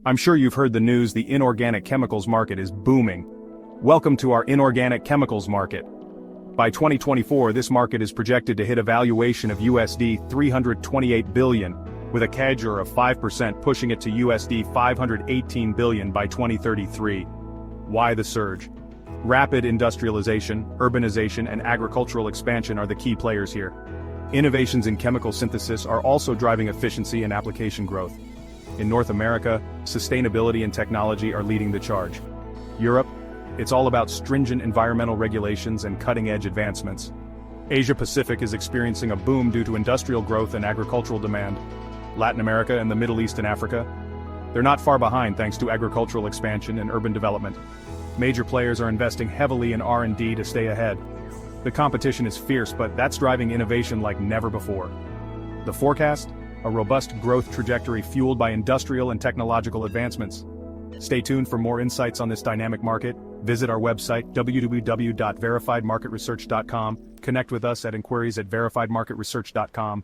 I'm sure you've heard the news the inorganic chemicals market is booming. Welcome to our inorganic chemicals market. By 2024, this market is projected to hit a valuation of USD 328 billion, with a CAGR of 5% pushing it to USD 518 billion by 2033. Why the surge? Rapid industrialization, urbanization, and agricultural expansion are the key players here. Innovations in chemical synthesis are also driving efficiency and application growth. In North America, sustainability and technology are leading the charge. Europe, it's all about stringent environmental regulations and cutting-edge advancements. Asia Pacific is experiencing a boom due to industrial growth and agricultural demand. Latin America and the Middle East and Africa, they're not far behind thanks to agricultural expansion and urban development. Major players are investing heavily in R&D to stay ahead. The competition is fierce, but that's driving innovation like never before. The forecast? A robust growth trajectory fueled by industrial and technological advancements. Stay tuned for more insights on this dynamic market. Visit our website www.verifiedmarketresearch.com, connect with us at inquiries@verifiedmarketresearch.com,